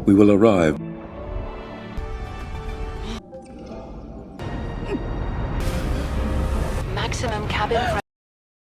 We will arrive. Maximum cabin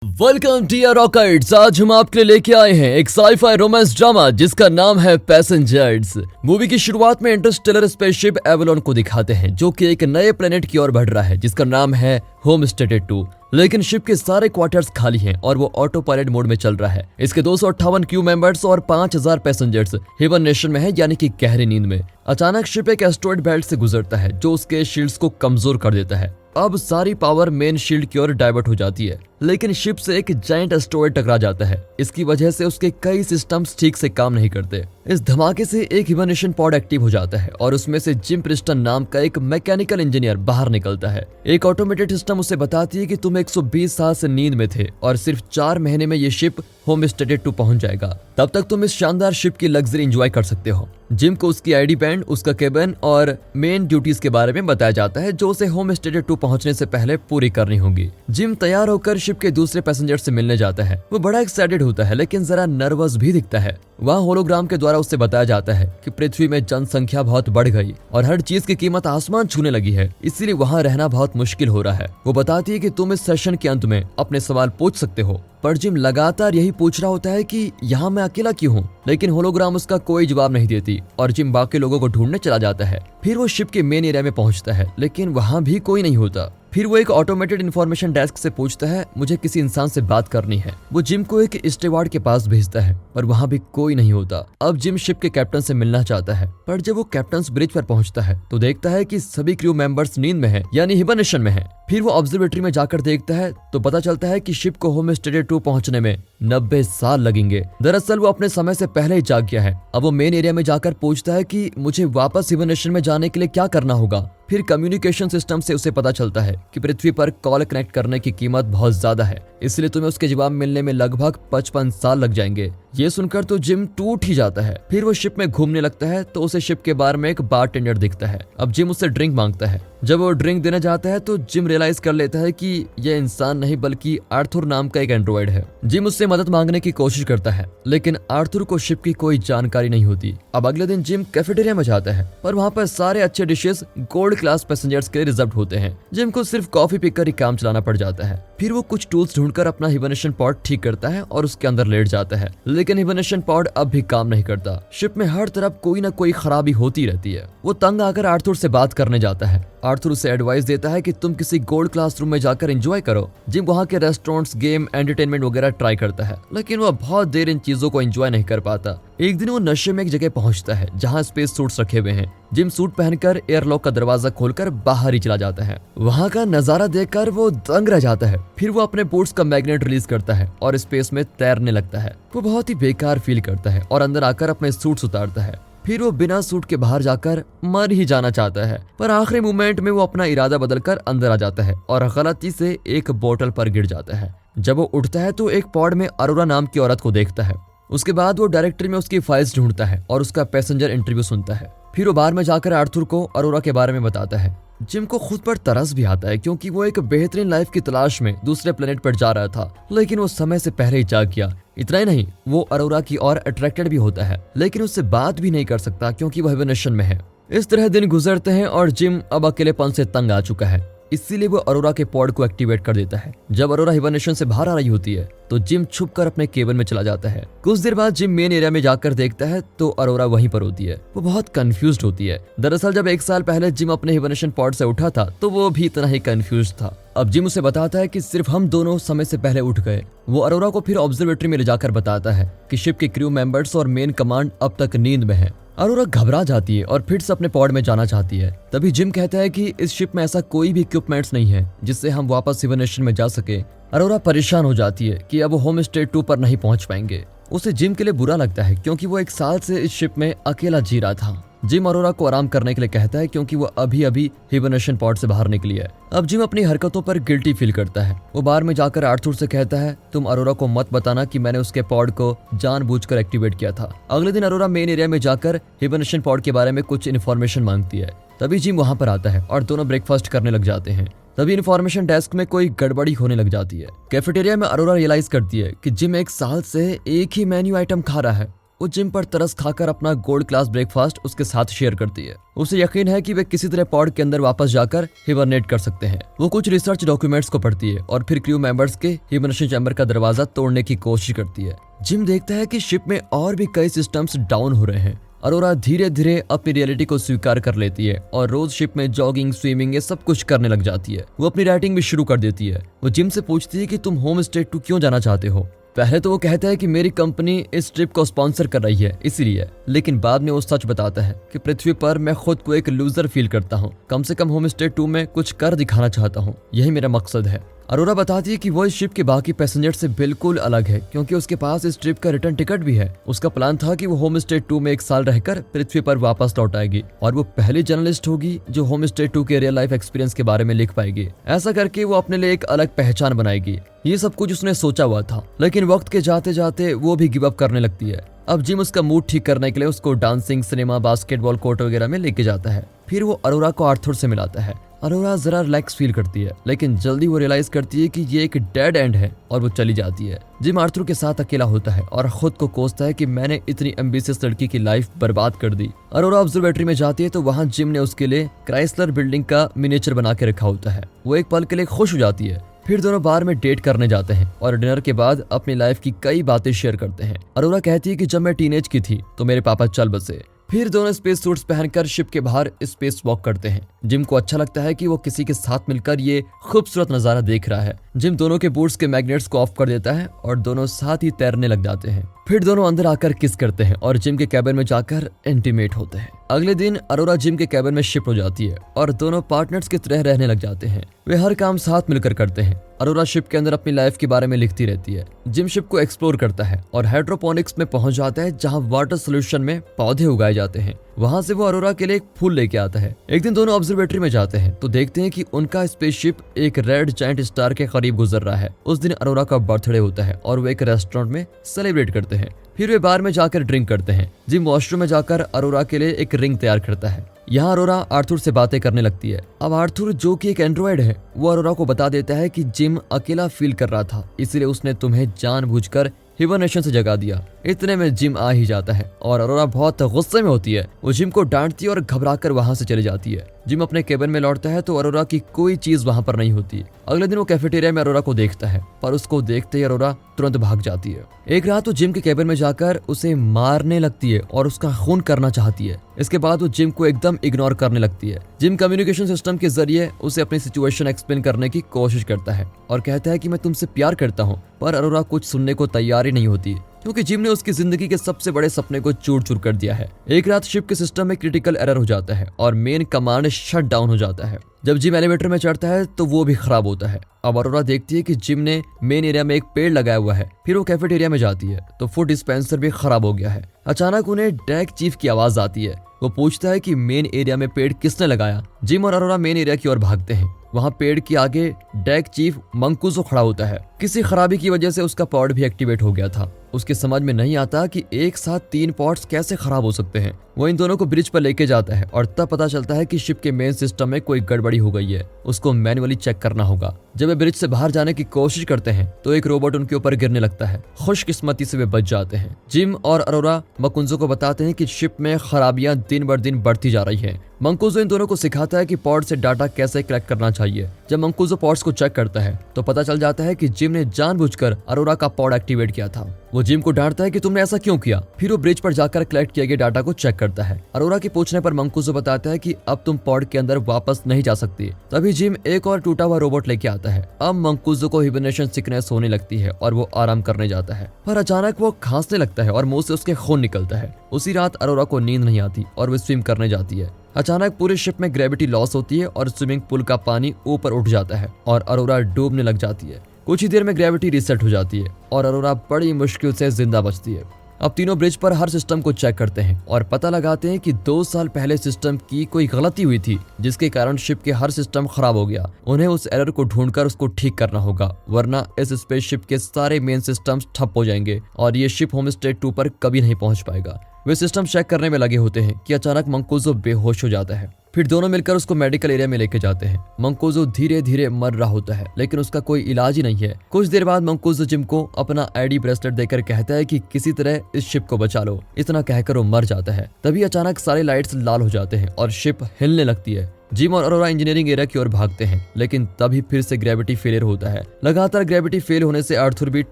welcome dear rockets. आज हम आपके लिए लेके आए हैं एक साइफाई रोमांस ड्रामा जिसका नाम है पैसेंजर्स। मूवी की शुरुआत में इंटरस्टेलर स्पेसशिप एवलॉन को दिखाते हैं जो कि एक नए प्लेनेट की ओर बढ़ रहा है जिसका नाम है होमस्टेड 2। लेकिन शिप के सारे क्वार्टर्स खाली हैं और वो ऑटो पायलट मोड में चल रहा है। इसके 258 क्रू मेंबर्स और 5000 पैसेंजर्स हिबरनेशन में है, यानी कि गहरी नींद में। अचानक शिप एक एस्टेरॉयड बेल्ट से गुजरता है जो उसके शील्ड्स को कमजोर कर देता है। अब सारी पावर मेन शील्ड की ओर डाइवर्ट हो जाती है, लेकिन शिप से एक जायंट एस्टेरॉयड टकरा जाता है। इसकी वजह से उसके कई सिस्टम्स ठीक से काम नहीं करते। इस धमाके से एक हिबरनेशन पॉड एक्टिव हो जाता है और उसमें से जिम प्रिस्टन नाम का एक मैकेनिकल इंजीनियर बाहर निकलता है। एक ऑटोमेटेड सिस्टम उसे बताती है कि तुम 120 साल से नींद में थे और सिर्फ 4 महीने में ये शिप होमस्टेड 2 पहुंच जाएगा। तब तक तुम इस शानदार शिप की लग्जरी एंजॉय कर सकते हो। जिम को उसकी आईडी बैंड, उसका केबिन और मेन ड्यूटीज के बारे में बताया जाता है जो उसे होमस्टेड 2 पहुंचने से पहले पूरी करनी होगी। जिम तैयार होकर शिप के दूसरे पैसेंजर से मिलने जाता है। वो बड़ा एक्साइटेड होता है लेकिन जरा नर्वस भी दिखता है। वहाँ होलोग्राम के द्वारा उससे बताया जाता है कि पृथ्वी में जनसंख्या बहुत बढ़ गई और हर चीज की कीमत आसमान छूने लगी है, इसीलिए वहाँ रहना बहुत मुश्किल हो रहा है। वो बताती है कि तुम इस सेशन के अंत में अपने सवाल पूछ सकते हो, पर जिम लगातार यही पूछ रहा होता है कि यहाँ मैं अकेला क्यों हूँ। लेकिन होलोग्राम उसका कोई जवाब नहीं देती और जिम बाकी लोगों को ढूंढने चला जाता है। फिर वो शिप के मेन एरिया में पहुंचता है लेकिन वहाँ भी कोई नहीं होता। फिर वो एक ऑटोमेटेड इन्फॉर्मेशन डेस्क से पूछता है, मुझे किसी इंसान से बात करनी है। वो जिम को एक स्टीवर्ड के पास भेजता है पर वहाँ भी कोई नहीं होता। अब जिम शिप के कैप्टन से मिलना चाहता है, पर जब वो कैप्टन ब्रिज पर पहुंचता है तो देखता है कि सभी क्रू मेंबर्स नींद में है, यानी हिबरनेशन में है। फिर वो ऑब्जर्वेटरी में जाकर देखता है तो पता चलता है कि शिप को होमस्टेड 2 पहुंचने में 90 साल लगेंगे। दरअसल वो अपने समय से पहले ही जाग गया है। अब वो मेन एरिया में जाकर पूछता है कि मुझे वापस हिबरनेशन में जाने के लिए क्या करना होगा। फिर कम्युनिकेशन सिस्टम से उसे पता चलता है कि पृथ्वी पर कॉल कनेक्ट करने की कीमत बहुत ज्यादा है, इसलिए तुम्हें उसके जवाब मिलने में लगभग 55 साल लग जाएंगे। ये सुनकर तो जिम टूट ही जाता है। फिर वो शिप में घूमने लगता है तो उसे शिप के बार में एक बारटेंडर दिखता है। अब जिम उससे ड्रिंक मांगता है। जब वो ड्रिंक देना चाहता है तो जिम रियलाइज कर लेता है कि यह इंसान नहीं बल्कि आर्थर नाम का एक एंड्रॉइड है। जिम उससे मदद मांगने की कोशिश करता है लेकिन आर्थर को शिप की कोई जानकारी नहीं होती। अब अगले दिन जिम कैफेटेरिया में जाता है पर वहाँ पर सारे अच्छे डिशेस गोल्ड क्लास पैसेंजर्स के लिए रिजर्व होते हैं। जिम को सिर्फ कॉफी पीकर ही काम चलाना पड़ जाता है। फिर वो कुछ टूल्स ढूंढकर अपना हिबरनेशन पॉड ठीक करता है और उसके अंदर लेट जाता है, लेकिन हिबरनेशन पॉड अब भी काम नहीं करता। शिप में हर तरफ कोई ना कोई खराबी होती रहती है। वो तंग आकर आर्थर से बात करने जाता है। आर्थर उसे एडवाइस देता है कि तुम किसी गोल्ड क्लास रूम में जाकर एंजॉय करो। जिम वहाँ के रेस्टोरेंट्स, गेम, एंटरटेनमेंट वगैरह ट्राई करता है लेकिन वह बहुत देर इन चीजों को एंजॉय नहीं कर पाता। एक दिन वो नशे में एक जगह पहुंचता है जहाँ स्पेस सूट्स रखे हुए हैं। जिम सूट पहनकर एयरलॉक का दरवाजा खोलकर बाहर ही चला जाता है। वहाँ का नजारा देखकर वो दंग रह जाता है। फिर वो अपने बूट्स का मैग्नेट रिलीज करता है और स्पेस में तैरने लगता है। वो बहुत ही बेकार फील करता है और अंदर आकर अपने सूट्स उतारता है। फिर वो बिना सूट के बाहर जाकर मर ही जाना चाहता है, पर आखिरी मोमेंट में वो अपना इरादा बदलकर अंदर आ जाता है और गलती से एक बोतल पर गिर जाता है। जब वो उठता है तो एक पॉड में अरोरा नाम की औरत को देखता है। उसके बाद वो डायरेक्टरी में उसकी फाइल्स ढूंढता है और उसका पैसेंजर इंटरव्यू सुनता है। फिर वो बार में जाकर आर्थर को अरोरा के बारे में बताता है। जिम को खुद पर तरस भी आता है क्योंकि वो एक बेहतरीन लाइफ की तलाश में दूसरे प्लेनेट पर जा रहा था, लेकिन वो समय से पहले ही जाग गया। इतना ही नहीं, वो अरोरा की ओर अट्रैक्टेड भी होता है लेकिन उससे बात भी नहीं कर सकता क्योंकि वह हिबरनेशन में है। इस तरह दिन गुजरते हैं और जिम अब अकेलेपन से तंग आ चुका है, इसीलिए वो अरोरा के पॉड को एक्टिवेट कर देता है। जब अरोरा हिबरनेशन से बाहर आ रही होती है तो जिम छुपकर अपने केबिन में चला जाता है। कुछ देर बाद जिम मेन एरिया में जाकर देखता है तो अरोरा वहीं पर होती है। वो बहुत कंफ्यूज्ड होती है। दरअसल जब 1 साल पहले जिम अपने हिबरनेशन पॉड से उठा था तो वो भी इतना ही कंफ्यूज था। अब जिम उसे बताता है कि सिर्फ हम दोनों समय से पहले उठ गए। वो अरोरा को फिर ऑब्जर्वेटरी में ले जाकर बताता है कि शिप के क्रू मेंबर्स और मेन कमांड अब तक नींद में है। अरोरा घबरा जाती है और फिर से अपने पॉड में जाना चाहती है। तभी जिम कहता है कि इस शिप में ऐसा कोई भी इक्विपमेंट्स नहीं है जिससे हम वापस हिबरनेशन में जा सके। अरोरा परेशान हो जाती है कि अब वो होमस्टेड 2 पर नहीं पहुंच पाएंगे। उसे जिम के लिए बुरा लगता है क्योंकि वो 1 साल से इस शिप में अकेला जी रहा था। जिम अरोरा को आराम करने के लिए कहता है क्योंकि वो अभी अभी हिबरनेशन पॉड से बाहर निकली है। अब जिम अपनी हरकतों पर गिल्टी फील करता है। वो बार में जाकर आर्थर से कहता है, तुम अरोरा को मत बताना कि मैंने उसके पॉड को जानबूझकर एक्टिवेट किया था। अगले दिन अरोरा मेन एरिया में जाकर हिबरनेशन पॉड के बारे में कुछ इन्फॉर्मेशन मांगती है। तभी जिम वहां पर आता है और दोनों ब्रेकफास्ट करने लग जाते हैं। तभी इन्फॉर्मेशन डेस्क में कोई गड़बड़ी होने लग जाती है। कैफेटेरिया में अरोरा रियलाइज करती है कि जिम 1 साल से एक ही मेन्यू आइटम खा रहा है। वो जिम पर तरस खाकर अपना गोल्ड क्लास ब्रेकफास्ट उसके साथ शेयर करती है। उसे यकीन है कि वे किसी तरह पॉड के अंदर वापस जाकर हिबरनेट कर सकते हैं। वो कुछ रिसर्च डॉक्यूमेंट्स को पढ़ती है और फिर क्रू मेंबर्स के हिबरनेशन चैम्बर का दरवाजा तोड़ने की कोशिश करती है। जिम देखता है कि शिप में और भी कई सिस्टम्स डाउन हो रहे हैं। अरोरा धीरे धीरे अपनी रियलिटी को स्वीकार कर लेती है और रोज शिप में जॉगिंग, स्विमिंग ये सब कुछ करने लग जाती है। वो अपनी राइटिंग भी शुरू कर देती है। वो जिम से पूछती है कि तुम होम स्टे 2 क्यों जाना चाहते हो। पहले तो वो कहता है कि मेरी कंपनी इस ट्रिप को स्पॉन्सर कर रही है इसीलिए, लेकिन बाद में वो सच बताता है कि पृथ्वी पर मैं खुद को एक लूजर फील करता हूँ। कम से कम होम स्टे 2 में कुछ कर दिखाना चाहता हूँ, यही मेरा मकसद है। अरोरा बताती है कि वो इस शिप के बाकी पैसेंजर से बिल्कुल अलग है क्योंकि उसके पास इस ट्रिप का रिटर्न टिकट भी है। उसका प्लान था कि वो होम स्टे 2 में 1 साल रहकर पृथ्वी पर वापस लौट आएगी और वो पहली जर्नलिस्ट होगी जो होम स्टे 2 के रियल लाइफ एक्सपीरियंस के बारे में लिख पाएगी। ऐसा करके वो अपने लिए एक अलग पहचान बनाएगी। ये सब कुछ उसने सोचा हुआ था, लेकिन वक्त के जाते जाते वो भी गिव अप करने लगती है। अब जिम उसका मूड ठीक करने के लिए उसको डांसिंग, सिनेमा, बास्केटबॉल कोर्ट वगैरह में लेके जाता है। फिर वो अरोरा को आर्थर से मिलाता है। अरोरा जरा रिलैक्स फील करती है, लेकिन जल्दी वो रियलाइज करती है कि ये एक डेड एंड है और वो चली जाती है। जिम आर्थर के साथ अकेला होता है और खुद को कोसता है कि मैंने इतनी एम्बिशियस लड़की की लाइफ बर्बाद कर दी। अरोरा ऑब्जर्वेटरी में जाती है तो वहाँ जिम ने उसके लिए क्राइसलर बिल्डिंग का मिनिएचर बना के रखा होता है। वो एक पल के लिए खुश हो जाती है। फिर दोनों बार में डेट करने जाते हैं और डिनर के बाद अपनी लाइफ की कई बातें शेयर करते हैं। अरोरा कहती है कि जब मैं टीनेज की थी तो मेरे पापा चल बसे। फिर दोनों स्पेस सूट्स पहनकर शिप के बाहर स्पेस वॉक करते हैं। जिम को अच्छा लगता है कि वो किसी के साथ मिलकर ये खूबसूरत नजारा देख रहा है। जिम दोनों के बूट्स के मैग्नेट्स को ऑफ कर देता है और दोनों साथ ही तैरने लग जाते हैं। फिर दोनों अंदर आकर किस करते हैं और जिम के कैबिन में जाकर इंटीमेट होते हैं। अगले दिन अरोरा जिम के कैबिन में शिफ्ट हो जाती है और दोनों पार्टनर्स की तरह रहने लग जाते हैं। वे हर काम साथ मिलकर करते हैं। अरोरा शिप के अंदर अपनी लाइफ के बारे में लिखती रहती है। जिम शिप को एक्सप्लोर करता है और हाइड्रोपोनिक्स में पहुंच जाता है जहां वाटर सोल्यूशन में पौधे उगाए जाते हैं। वहां से वो अरोरा के लिए एक फूल लेके आता है। एक दिन दोनों ऑब्जर्वेटरी में जाते हैं तो देखते हैं कि उनका स्पेसशिप एक रेड जायंट स्टार के करीब गुजर रहा है। उस दिन अरोरा का बर्थडे होता है और वो एक रेस्टोरेंट में सेलिब्रेट करते हैं। फिर वे बार में जाकर ड्रिंक करते हैं। जिम वॉशरूम में जाकर अरोरा के लिए एक रिंग तैयार करता है। यहाँ अरोरा आर्थर से बातें करने लगती है। अब आर्थर जो कि एक एंड्रॉयड है, वो अरोरा को बता देता है कि जिम अकेला फील कर रहा था, इसलिए उसने तुम्हें जानबूझकर हिबरनेशन से जगा दिया। इतने में जिम आ ही जाता है और अरोरा बहुत गुस्से में होती है। वो जिम को डांटती है और घबराकर वहां से चली जाती है। जिम अपने केबिन में लौटता है तो अरोरा की कोई चीज वहां पर नहीं होती। अगले दिन वो कैफेटेरिया में अरोरा को देखता है, पर उसको देखते ही अरोरा तुरंत भाग जाती है। एक रात वो जिम के केबिन में जाकर उसे मारने लगती है और उसका खून करना चाहती है। इसके बाद वो जिम को एकदम इग्नोर करने लगती है। जिम कम्युनिकेशन सिस्टम के जरिए उसे अपनी सिचुएशन एक्सप्लेन करने की कोशिश करता है और कहता है कि मैं तुमसे प्यार करता हूँ, पर अरोरा कुछ सुनने को तैयार ही नहीं होती क्योंकि जिम ने उसकी जिंदगी के सबसे बड़े सपने को चूर चूर कर दिया है। एक रात शिप के सिस्टम में क्रिटिकल एरर हो जाता है और मेन कमांड शट डाउन हो जाता है। जब जिम एलिवेटर में चढ़ता है तो वो भी खराब होता है। अब अरोरा देखती है कि जिम ने मेन एरिया में एक पेड़ लगाया हुआ है। फिर वो कैफेटेरिया में जाती है तो फूड डिस्पेंसर भी खराब हो गया है। अचानक उन्हें डेक चीफ की आवाज आती है। वो पूछता है कि मेन एरिया में पेड़ किसने लगाया। जिम और अरोरा मेन एरिया की ओर भागते हैं। वहाँ पेड़ के आगे डेक चीफ मंकुजो खड़ा होता है। किसी खराबी की वजह से उसका पॉड भी एक्टिवेट हो गया था। उसके समझ में नहीं आता कि एक साथ 3 पॉड्स कैसे खराब हो सकते हैं। वो इन दोनों को ब्रिज पर लेके जाता है और तब पता चलता है कि शिप के मेन सिस्टम में कोई गड़बड़ी हो गई है। उसको मैन्युअली चेक करना होगा। जब वे ब्रिज से बाहर जाने की कोशिश करते हैं तो एक रोबोट उनके ऊपर गिरने लगता है। खुशकिस्मती से वे बच जाते हैं। जिम और अरोरा मंकुजो को बताते हैं कि शिप में खराबियां दिन ब दिन बढ़ती जा रही है। मंकुजो इन दोनों को सिखाता है कि पॉड से डाटा कैसे कलेक्ट करना चाहिए। जब मंकुजो पॉड्स को चेक करता है तो पता चल जाता है कि जिम ने जानबूझकर अरोरा का पॉड एक्टिवेट किया था। वो जिम को डांटता है कि तुमने ऐसा क्यों किया। फिर वो ब्रिज पर जाकर कलेक्ट किए गए डाटा को चेक करता है। अरोरा के पूछने पर मंकुजो बताता है कि अब तुम पॉड के अंदर वापस नहीं जा सकती। तभी जिम एक और टूटा हुआ रोबोट लेके आता है। अब मंकुजो को हिबरनेशन सिकनेस होने लगती है और वो आराम करने जाता है, पर अचानक वो खांसने लगता है और मुंह से उसके खून निकलता है। उसी रात अरोरा को नींद नहीं आती और वो स्विम करने जाती है। अचानक पूरे शिप में ग्रेविटी लॉस होती है और स्विमिंग पूल का पानी ऊपर उठ जाता है और अरोरा डूबने लग जाती है। कुछ ही देर में ग्रेविटी रीसेट हो जाती है और अरोरा बड़ी मुश्किल से जिंदा बचती है। अब तीनों ब्रिज पर हर सिस्टम को चेक करते हैं और पता लगाते हैं कि 2 साल पहले सिस्टम की कोई गलती हुई थी जिसके कारण शिप के हर सिस्टम खराब हो गया। उन्हें उस एरर को ढूंढकर उसको ठीक करना होगा, वरना इस स्पेसशिप के सारे मेन सिस्टम्स ठप हो जाएंगे और ये शिप होम स्टे 2 पर कभी नहीं पहुंच पाएगा। वे सिस्टम चेक करने में लगे होते हैं कि अचानक मंकुजो बेहोश हो जाता है। फिर दोनों मिलकर उसको मेडिकल एरिया में लेके जाते हैं। मंकुजो धीरे धीरे मर रहा होता है, लेकिन उसका कोई इलाज ही नहीं है। कुछ देर बाद मंकुजो जिम को अपना आईडी ब्रेसलेट देकर कहता है कि किसी तरह इस शिप को बचा लो। इतना कहकर वो मर जाता है। तभी अचानक सारे लाइट्स लाल हो जाते हैं और शिप हिलने लगती है। जिम और अरोरा इंजीनियरिंग एरिया की ओर भागते हैं, लेकिन तभी फिर से ग्रेविटी फेलियर होता है। लगातार ग्रेविटी फेल होने से आर्थर भी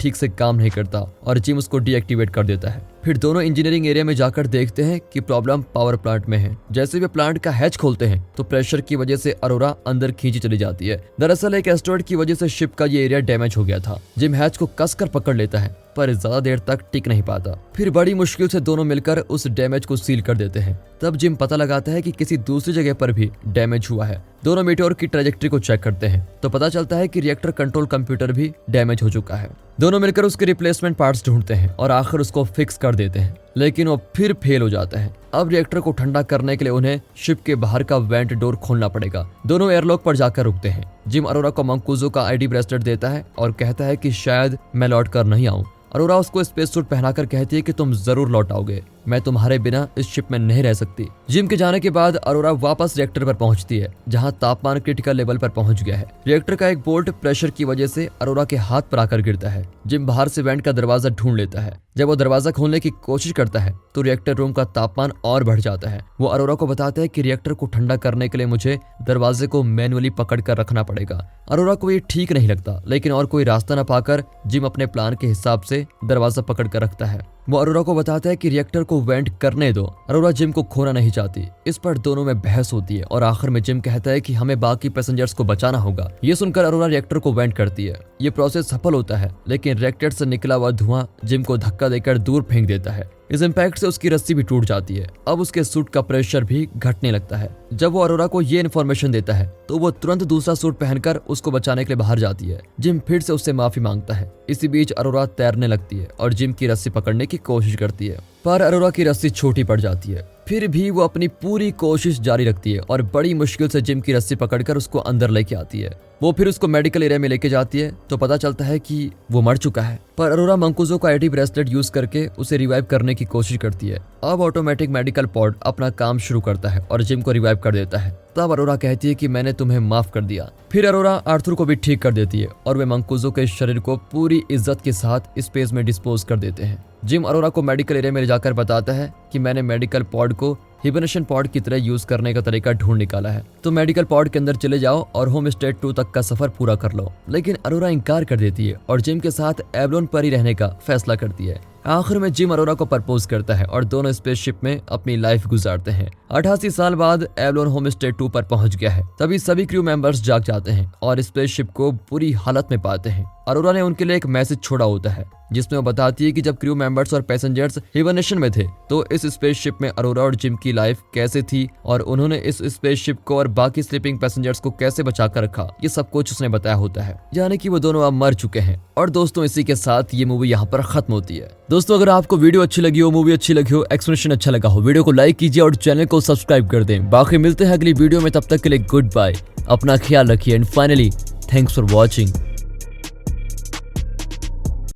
ठीक से काम नहीं करता और जिम उसको डीएक्टिवेट कर देता है। फिर दोनों इंजीनियरिंग एरिया में जाकर देखते हैं कि प्रॉब्लम पावर प्लांट में है। जैसे वे प्लांट का हैच खोलते हैं तो प्रेशर की वजह से अरोरा अंदर खींची चली जाती है। दरअसल एक एस्टेरॉयड की वजह से शिप का ये एरिया डैमेज हो गया था। जिम हैच को कसकर पकड़ लेता है पर ज्यादा देर तक टिक नहीं पाता। फिर बड़ी मुश्किल से दोनों मिलकर उस डैमेज को सील कर देते हैं। तब जिम पता लगाता है कि किसी दूसरी जगह पर भी डैमेज हुआ है। दोनों मीटियोर की ट्रैजेक्टरी को चेक करते हैं तो पता चलता है कि रिएक्टर कंट्रोल कंप्यूटर भी डैमेज हो चुका है। दोनों मिलकर उसके रिप्लेसमेंट पार्ट्स ढूंढते हैं और आखिर उसको फिक्स कर देते हैं, लेकिन वो फिर फेल हो जाता है। अब रिएक्टर को ठंडा करने के लिए उन्हें शिप के बाहर का वेंट डोर खोलना पड़ेगा। दोनों एयरलॉक पर जाकर रुकते हैं। जिम अरोरा को मंकुजो का आईडी ब्रेसलेट देता है और कहता है कि शायद मैं लौट कर नहीं आऊं। अरोरा उसको स्पेस सूट पहनाकर कहती है कि तुम जरूर लौट आओगे, मैं तुम्हारे बिना इस शिप में नहीं रह सकती। जिम के जाने के बाद अरोरा वापस रिएक्टर पर पहुंचती है, जहां तापमान क्रिटिकल लेवल पर पहुंच गया है। रिएक्टर का एक बोल्ट प्रेशर की वजह से अरोरा के हाथ पर आकर गिरता है। जिम बाहर से वेंट का दरवाजा ढूंढ लेता है। जब वो दरवाजा खोलने की कोशिश करता है तो रिएक्टर रूम का तापमान और बढ़ जाता है। वो अरोरा को बताता है कि रिएक्टर को ठंडा करने के लिए मुझे दरवाजे को मैनुअली पकड़ कर रखना पड़ेगा। अरोरा को ये ठीक नहीं लगता, लेकिन और कोई रास्ता न पाकर जिम अपने प्लान के हिसाब से दरवाजा पकड़ कर रखता है। वो अरोरा को बताता है कि रिएक्टर को वेंट करने दो। अरोरा जिम को खोना नहीं चाहती। इस पर दोनों में बहस होती है और आखिर में जिम कहता है कि हमें बाकी पैसेंजर्स को बचाना होगा। ये सुनकर अरोरा रिएक्टर को वेंट करती है। ये प्रोसेस सफल होता है, लेकिन रिएक्टर से निकला हुआ धुआं जिम को धक्का देकर दूर फेंक देता है। इस इम्पैक्ट से उसकी रस्सी भी टूट जाती है। अब उसके सूट का प्रेशर भी घटने लगता है। जब वो अरोरा को ये इन्फॉर्मेशन देता है तो वो तुरंत दूसरा सूट पहनकर उसको बचाने के लिए बाहर जाती है। जिम फिर से उससे माफी मांगता है। इसी बीच अरोरा तैरने लगती है और जिम की रस्सी पकड़ने की कोशिश करती है, पर अरोरा की रस्सी छोटी पड़ जाती है। फिर भी वो अपनी पूरी कोशिश जारी रखती है और बड़ी मुश्किल से जिम की रस्सी पकड़कर उसको अंदर लेके आती है। वो फिर उसको मेडिकल एरिया में लेके जाती है तो पता चलता है कि वो मर चुका है। पर अरोरा मंकुजो का आईडी ब्रेसलेट यूज करके उसे रिवाइव करने की कोशिश करती है। अब ऑटोमेटिक मेडिकल पॉड अपना काम शुरू करता है और जिम को रिवाइव कर देता है। तब अरोरा कहती है कि मैंने तुम्हें माफ कर दिया। फिर अरोरा आर्थर को भी ठीक कर देती है और वे मंकुजो के शरीर को पूरी इज्जत के साथ स्पेस में डिस्पोज कर देते हैं। जिम अरोरा को मेडिकल एरिया में ले जाकर बताता है कि मैंने मेडिकल पॉड को हिबरनेशन पॉड की तरह यूज करने का तरीका ढूंढ निकाला है। तो मेडिकल पॉड के अंदर चले जाओ और होम स्टेट 2 तक का सफर पूरा कर लो। लेकिन अरोरा इनकार कर देती है और जिम के साथ एवलोन पर ही रहने का फैसला करती है। आखिर में जिम अरोरा को प्रपोज करता है और दोनों स्पेसशिप में अपनी लाइफ गुजारते हैं। 88 साल बाद एवलोन होम स्टेट 2 पर पहुंच गया है। तभी सभी क्रू मेंबर्स जाग जाते हैं और स्पेसशिप को बुरी हालत में पाते हैं। अरोरा ने उनके लिए एक मैसेज छोड़ा होता है जिसमें वो बताती है कि जब क्रू मेंबर्स और पैसेंजर्स हिबरनेशन में थे तो इस स्पेसशिप में अरोरा और जिम की लाइफ कैसे थी और उन्होंने इस स्पेसशिप को और बाकी स्लीपिंग पैसेंजर्स को कैसे बचा कर रखा, ये सब कुछ उसने बताया होता है। यानी कि वो दोनों अब मर चुके हैं। और दोस्तों इसी के साथ ये मूवी यहाँ पर खत्म होती है। दोस्तों अगर आपको वीडियो अच्छी लगी हो, मूवी अच्छी लगी हो, एक्सप्लेनेशन अच्छा लगा हो, वीडियो को लाइक कीजिए और चैनल को सब्सक्राइब कर दें। बाकी मिलते हैं अगली वीडियो में, तब तक के लिए गुड बाय, अपना ख्याल रखिए and finally thanks for watching.